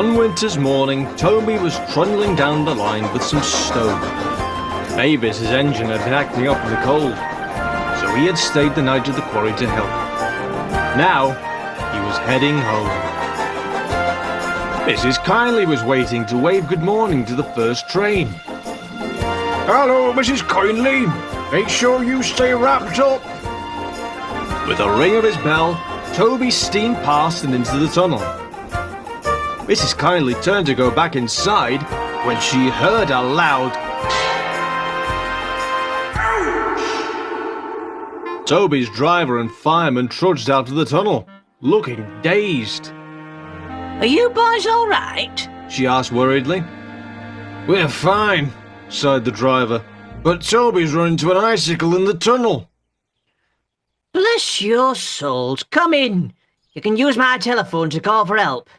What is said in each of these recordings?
One winter's morning, Toby was trundling down the line with some stone. Mavis's engine had been acting up in the cold, so he had stayed the night at the quarry to help. Now, he was heading home. Mrs. Kindly was waiting to wave good morning to the first train. Hello, Mrs. Kindly. Make sure you stay wrapped up. With a ring of his bell, Toby steamed past and into the tunnel. Mrs. Kindly turned to go back inside when she heard a loud ouch! Toby's driver and fireman trudged out of the tunnel, looking dazed. Are you boys all right? She asked worriedly. We're fine, sighed the driver, but Toby's run into an icicle in the tunnel. Bless your souls. Come in. You can use my telephone to call for help.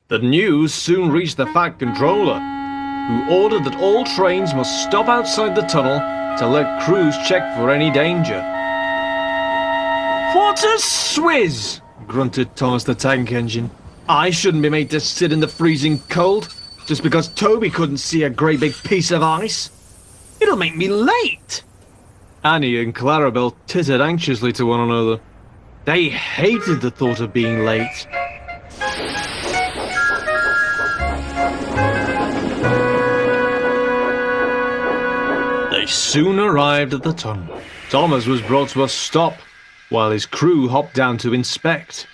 The news soon reached the Fat Controller, who ordered that all trains must stop outside the tunnel to let crews check for any danger. What a swizz! Grunted Thomas the Tank Engine. I shouldn't be made to sit in the freezing cold just because Toby couldn't see a great big piece of ice. It'll make me late! Annie and Clarabelle tittered anxiously to one another. They hated the thought of being late. They soon arrived at the tunnel. Thomas was brought to a stop, while his crew hopped down to inspect.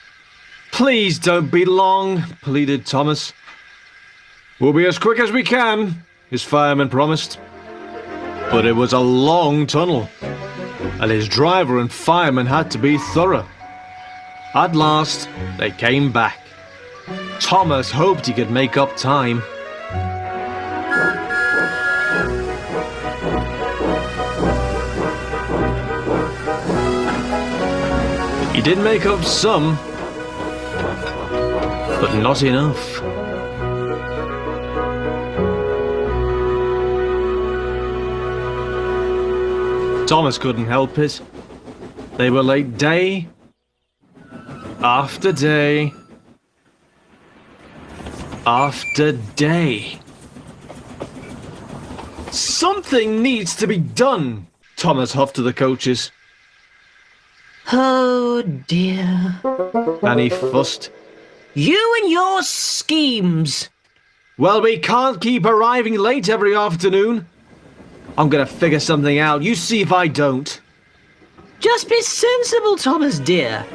Please don't be long, pleaded Thomas. We'll be as quick as we can, his fireman promised. But it was a long tunnel, and his driver and fireman had to be thorough. At last, they came back. Thomas hoped he could make up time. He did make up some, but not enough. Thomas couldn't help it. They were late day after day after day. Something needs to be done, Thomas huffed to the coaches. Oh dear. Annie fussed. You and your schemes. Well, we can't keep arriving late every afternoon. I'm gonna figure something out. You see if I don't. Just be sensible, Thomas dear.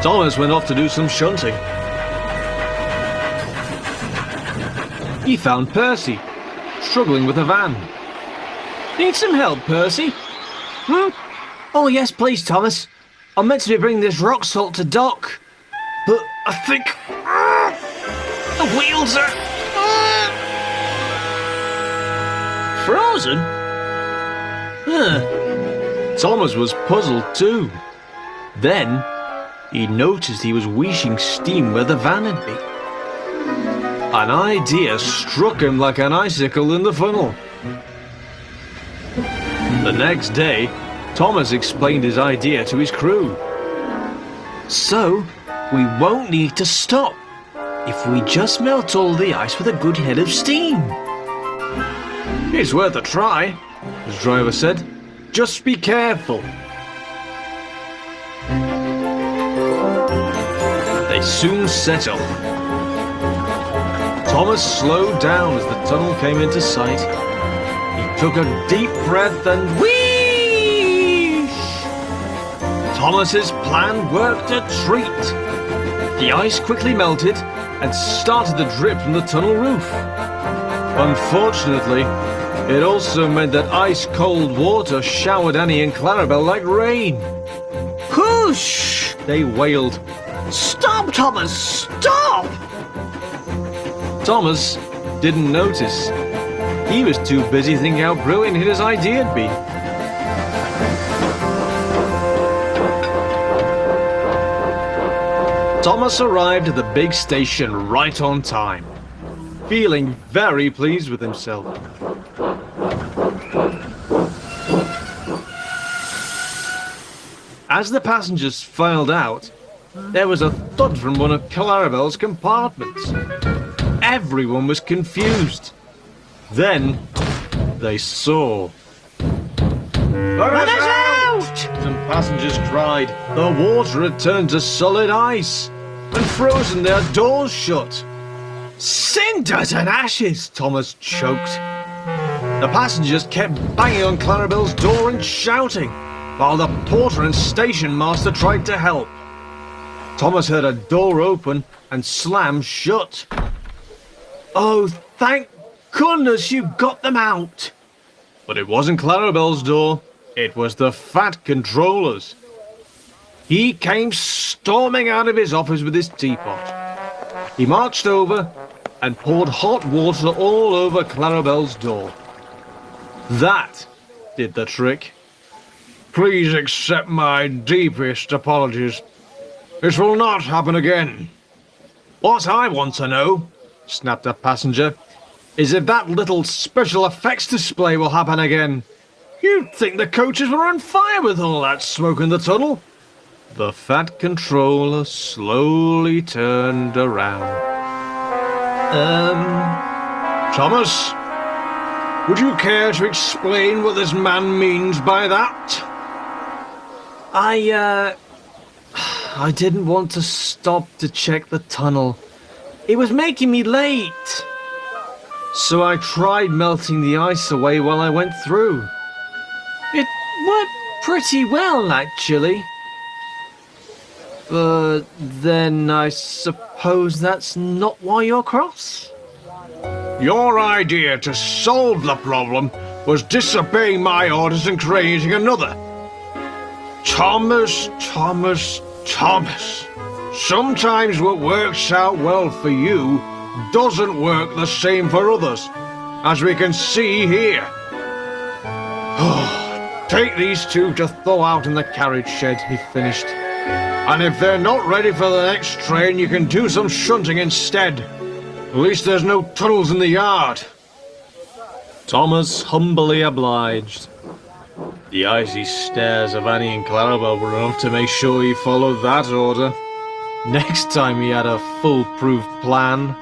Thomas went off to do some shunting. He found Percy, struggling with a van. Need some help, Percy? Oh yes, please, Thomas. I'm meant to be bringing this rock salt to dock, but I think the wheels are frozen. Thomas was puzzled too. Then he noticed he was wheezing steam where the van had been. An idea struck him like an icicle in the funnel. The next day, Thomas explained his idea to his crew. So, we won't need to stop if we just melt all the ice with a good head of steam. It's worth a try, his driver said. Just be careful. They soon set off. Thomas slowed down as the tunnel came into sight. He took a deep breath and whoosh! Thomas's plan worked a treat. The ice quickly melted and started to drip from the tunnel roof. Unfortunately, it also meant that ice-cold water showered Annie and Clarabelle like rain. Whoosh! They wailed. Stop, Thomas! Stop! Thomas didn't notice. He was too busy thinking how brilliant his idea had been. Thomas arrived at the big station right on time, feeling very pleased with himself. As the passengers filed out, there was a thud from one of Clarabelle's compartments. Everyone was confused. Then they saw. Let us out! Some passengers cried. The water had turned to solid ice and frozen their doors shut. Cinders and ashes, Thomas choked. The passengers kept banging on Clarabelle's door and shouting, while the porter and station master tried to help. Thomas heard a door open and slam shut. Oh, thank goodness you got them out! But it wasn't Clarabelle's door, it was the Fat Controller's. He came storming out of his office with his teapot. He marched over and poured hot water all over Clarabelle's door. That did the trick. Please accept my deepest apologies. This will not happen again. What I want to know, snapped a passenger, is if that little special effects display will happen again. You'd think the coaches were on fire with all that smoke in the tunnel. The Fat Controller slowly turned around. Thomas, would you care to explain what this man means by that? I didn't want to stop to check the tunnel. It was making me late. So I tried melting the ice away while I went through. It worked pretty well, actually. But then I suppose that's not why you're cross? Your idea to solve the problem was disobeying my orders and creating another. Thomas. Sometimes what works out well for you doesn't work the same for others, as we can see here. Take these two to thaw out in the carriage shed, he finished. And if they're not ready for the next train, you can do some shunting instead. At least there's no tunnels in the yard. Thomas humbly obliged. The icy stares of Annie and Clarabelle were enough to make sure he followed that order. Next time he had a foolproof plan.